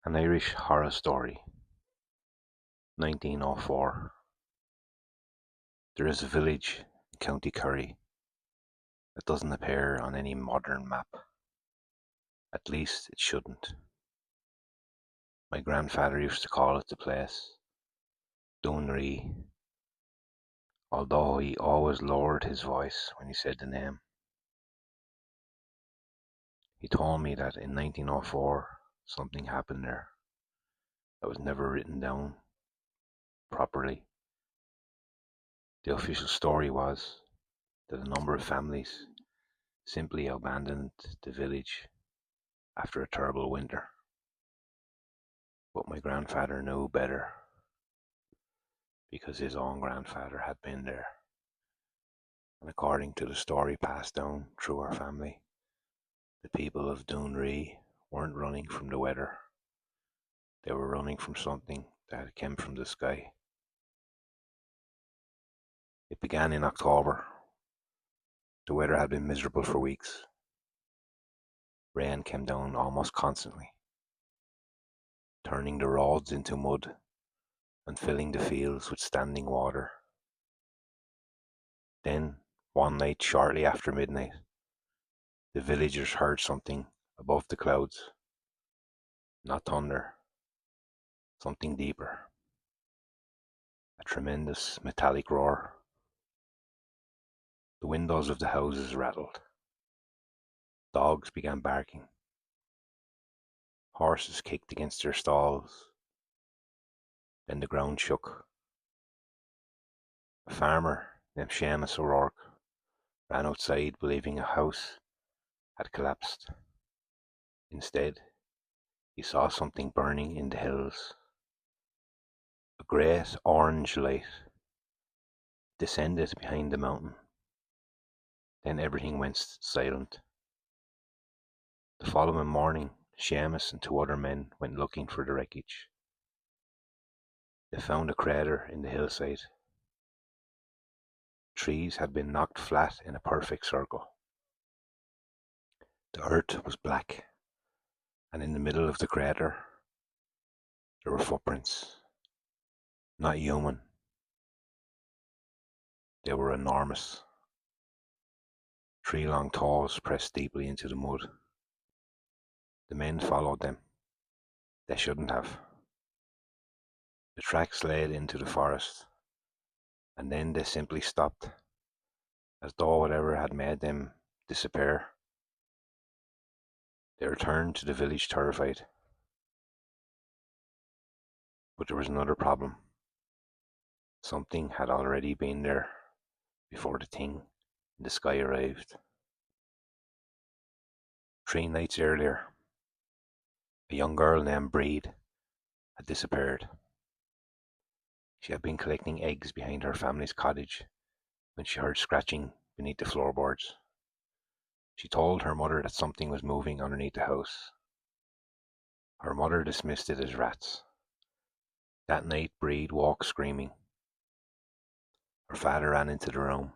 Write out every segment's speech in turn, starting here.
An Irish horror story, 1904. There is a village in County Kerry that doesn't appear on any modern map. At least it shouldn't. My grandfather used to call it the place Dunree, although he always lowered his voice when he said the name. He told me that in 1904 something happened there that was never written down properly. The official story was that a number of families simply abandoned the village after a terrible winter. But my grandfather knew better because his own grandfather had been there. And according to the story passed down through our family, the people of Dunree weren't running from the weather. They were running from something that came from the sky. It began in October. The weather had been miserable for weeks. Rain came down almost constantly, turning the roads into mud and filling the fields with standing water. Then, one night shortly after midnight, the villagers heard something above the clouds. Not thunder, something deeper. A tremendous metallic roar. The windows of the houses rattled. Dogs began barking. Horses kicked against their stalls. Then the ground shook. A farmer named Seamus O'Rourke ran outside believing a house had collapsed. Instead, he saw something burning in the hills. A great orange light descended behind the mountain. Then everything went silent. The following morning, Seamus and two other men went looking for the wreckage. They found a crater in the hillside. Trees had been knocked flat in a perfect circle. The earth was black, and in the middle of the crater there were footprints. Not human. They were enormous. 3 long toes pressed deeply into the mud. The men followed them. They shouldn't have. The tracks led into the forest, and then they simply stopped, as though whatever had made them disappear. They returned to the village terrified. But there was another problem. Something had already been there before the thing in the sky arrived. 3 nights earlier, a young girl named Breed had disappeared. She had been collecting eggs behind her family's cottage when she heard scratching beneath the floorboards. She told her mother that something was moving underneath the house. Her mother dismissed it as rats. That night Breed woke screaming. Her father ran into the room.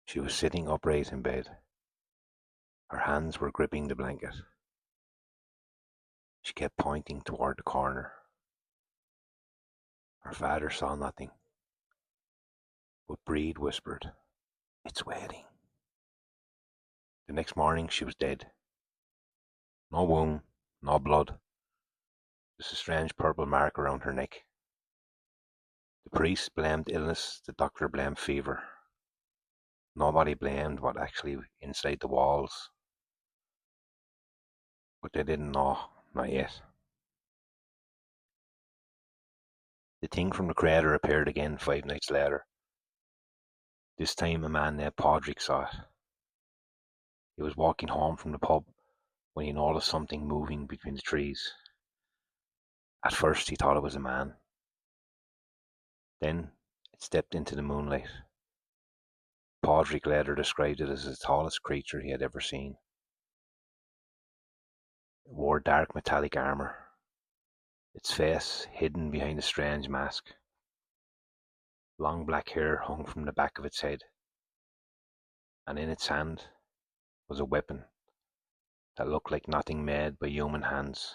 She was sitting upright in bed. Her hands were gripping the blanket. She kept pointing toward the corner. Her father saw nothing, but Breed whispered, "It's waiting." The next morning she was dead. No wound, no blood, just a strange purple mark around her neck. The priest blamed illness, the doctor blamed fever. Nobody blamed what actually inside the walls, but they didn't know, not yet. The thing from the crater appeared again 5 nights later. This time a man named Podrick saw it. He was walking home from the pub when he noticed something moving between the trees. At first he thought it was a man. Then it stepped into the moonlight. Podrick later described it as the tallest creature he had ever seen. It wore dark metallic armour, its face hidden behind a strange mask. Long black hair hung from the back of its head, and in its hand was a weapon that looked like nothing made by human hands.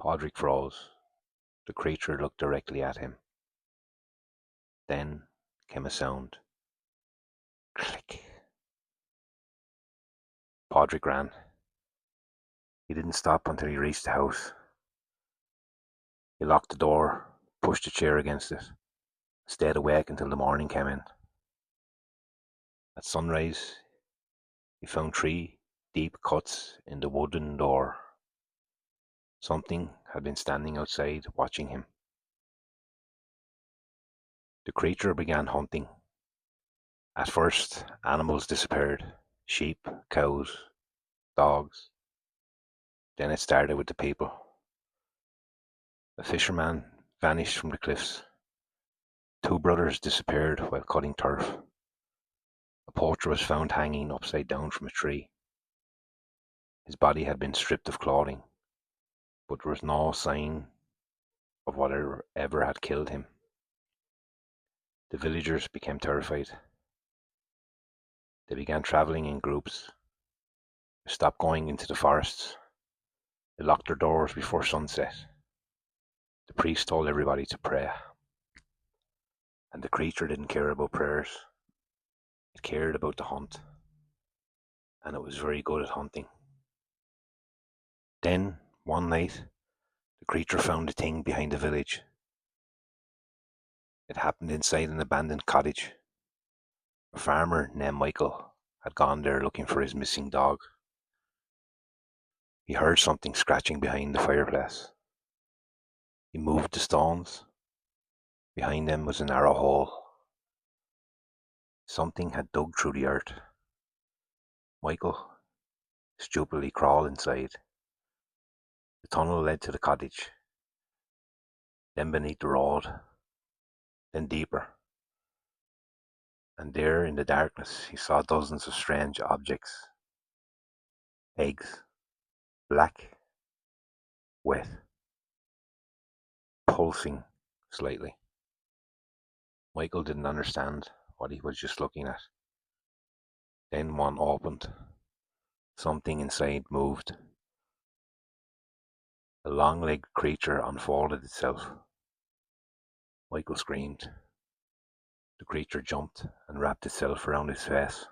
Podrick froze. The creature looked directly at him. Then came a sound. Click. Podrick ran. He didn't stop until he reached the house. He locked the door, pushed a chair against it, stayed awake until the morning came in. At sunrise, he found 3 deep cuts in the wooden door. Something had been standing outside watching him. The creature began hunting. At first, animals disappeared: sheep, cows, dogs. Then it started with the people. A fisherman vanished from the cliffs. 2 brothers disappeared while cutting turf. A poacher was found hanging upside down from a tree. His body had been stripped of clothing, but there was no sign of whatever had killed him. The villagers became terrified. They began traveling in groups. They stopped going into the forests. They locked their doors before sunset. The priest told everybody to pray. And the creature didn't care about prayers. It cared about the hunt. And it was very good at hunting. Then, one night, the creature found a thing behind the village. It happened inside an abandoned cottage. A farmer named Michael had gone there looking for his missing dog. He heard something scratching behind the fireplace. He moved the stones. Behind them was a narrow hole. Something had dug through the earth. Michael stupidly crawled inside. The tunnel led to the cottage, then beneath the road, then deeper. And there in the darkness he saw dozens of strange objects. Eggs, black, wet, pulsing slightly. Michael didn't understand what he was just looking at. Then one opened. Something inside moved. A long-legged creature unfolded itself. Michael screamed. The creature jumped and wrapped itself around his face.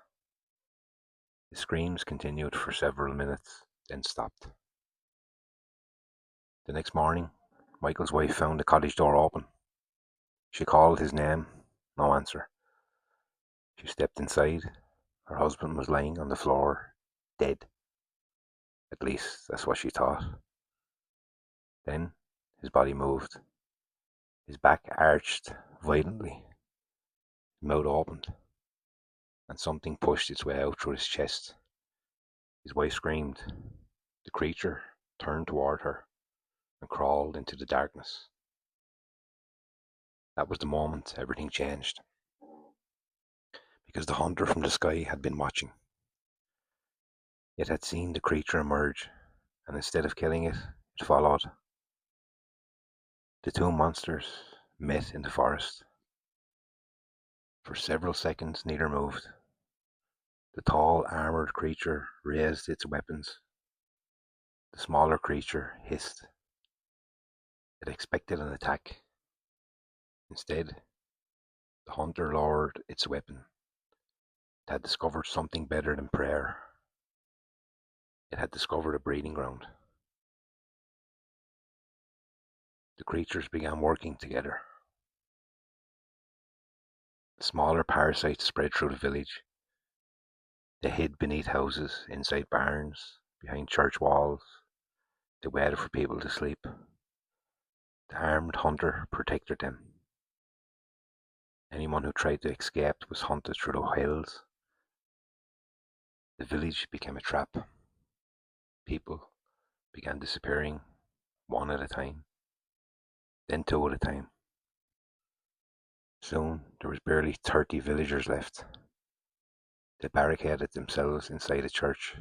The screams continued for several minutes, then stopped. The next morning, Michael's wife found the cottage door open. She called his name, no answer. She stepped inside. Her husband was lying on the floor, dead. At least, that's what she thought. Then, his body moved. His back arched violently. His mouth opened, and something pushed its way out through his chest. His wife screamed. The creature turned toward her and crawled into the darkness. That was the moment everything changed, because the hunter from the sky had been watching. It had seen the creature emerge, and instead of killing it, it followed. The 2 monsters met in the forest. For several seconds neither moved. The tall, armored creature raised its weapons. The smaller creature hissed. It expected an attack. Instead, the hunter lowered its weapon. It had discovered something better than prayer. It had discovered a breeding ground. The creatures began working together. The smaller parasites spread through the village. They hid beneath houses, inside barns, behind church walls. They waited for people to sleep. The armed hunter protected them. Anyone who tried to escape was hunted through the hills. The village became a trap. People began disappearing, one at a time, then 2 at a time. Soon there was barely 30 villagers left. They barricaded themselves inside a church.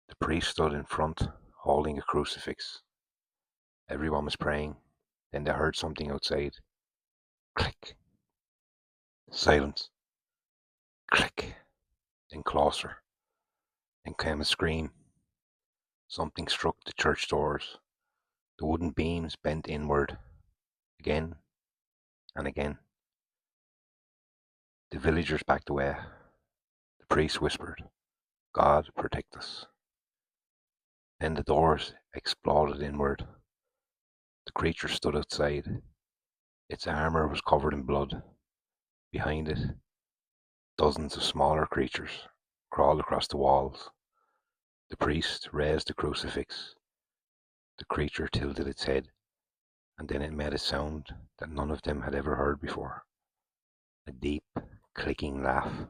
The priest stood in front, holding a crucifix. Everyone was praying. Then they heard something outside. Click. Silence. Click. Then closer. Then came a scream. Something struck the church doors. The wooden beams bent inward again and again. The villagers backed away. The priest whispered, "God protect us." Then the doors exploded inward. The creature stood outside. Its armor was covered in blood. Behind it, dozens of smaller creatures crawled across the walls. The priest raised the crucifix. The creature tilted its head, and then it made a sound that none of them had ever heard before. A deep, clicking laugh.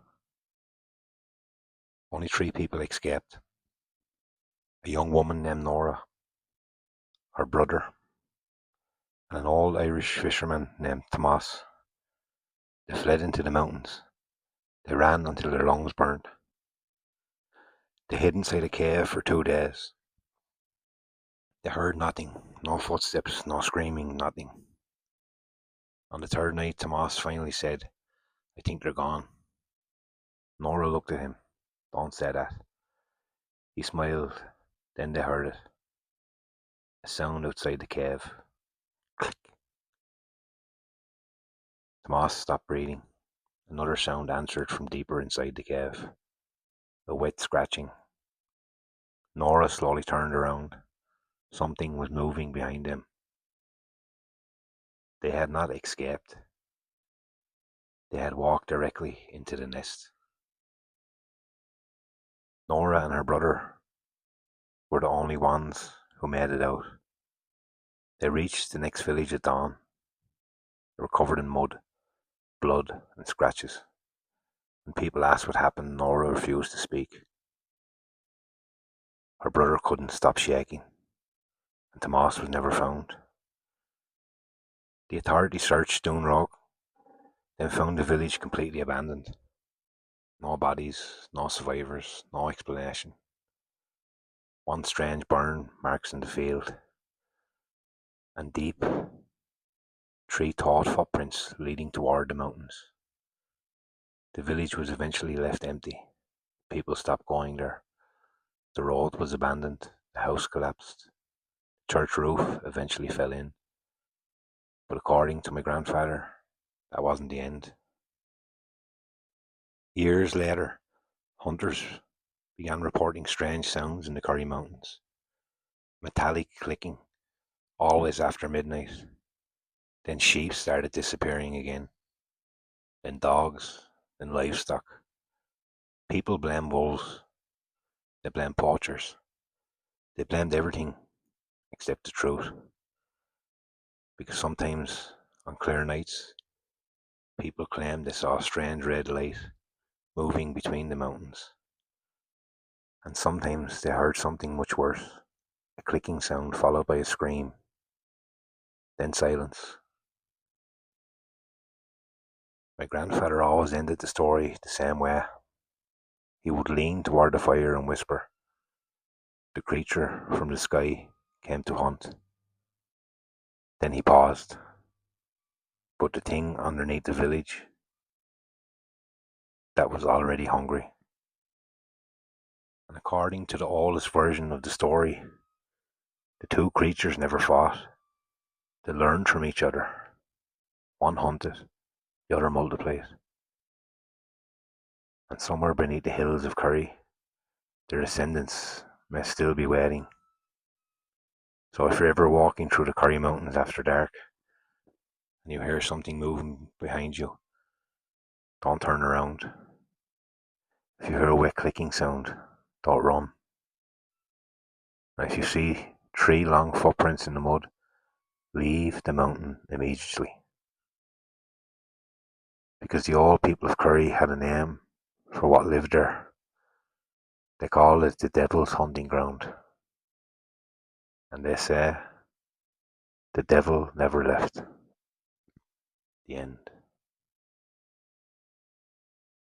Only 3 people escaped. A young woman named Nora, her brother, and an old Irish fisherman named Tomas. They fled into the mountains. They ran until their lungs burned. They hid inside a cave for 2 days. They heard nothing, no footsteps, no screaming, nothing. On the 3rd night, Tomas finally said, "I think they're gone." Nora looked at him. "Don't say that." He smiled. Then they heard it. A sound outside the cave. Click. Tomas stopped breathing. Another sound answered from deeper inside the cave. A wet scratching. Nora slowly turned around. Something was moving behind them. They had not escaped. They had walked directly into the nest. Nora and her brother were the only ones who made it out. They reached the next village at dawn. They were covered in mud, blood, and scratches. When people asked what happened, Nora refused to speak. Her brother couldn't stop shaking, and Tomas was never found. The authorities searched Dún Rock, then found the village completely abandoned. No bodies, no survivors, no explanation. One strange burn marks in the field, and deep, 3 taut footprints leading toward the mountains. The village was eventually left empty. People stopped going there. The road was abandoned. The house collapsed. The church roof eventually fell in. But according to my grandfather, that wasn't the end. Years later, hunters began reporting strange sounds in the Kerry Mountains. Metallic clicking, always after midnight. Then sheep started disappearing again. Then dogs, then livestock. People blamed wolves. They blamed poachers. They blamed everything except the truth. Because sometimes, on clear nights, people claimed they saw a strange red light moving between the mountains. And sometimes they heard something much worse, a clicking sound followed by a scream, then silence. My grandfather always ended the story the same way. He would lean toward the fire and whisper, "The creature from the sky came to hunt." Then he paused. But the thing underneath the village, that was already hungry. And according to the oldest version of the story, the 2 creatures never fought. They learned from each other. One hunted, the other multiplied. And somewhere beneath the hills of Kerry, their descendants may still be waiting. So if you're ever walking through the Kerry Mountains after dark, and you hear something moving behind you, don't turn around. If you hear a wet clicking sound, don't run. And if you see 3 long footprints in the mud, leave the mountain immediately. Because the old people of Kerry had a name for what lived there. They called it the Devil's Hunting Ground. And they say the devil never left. The end.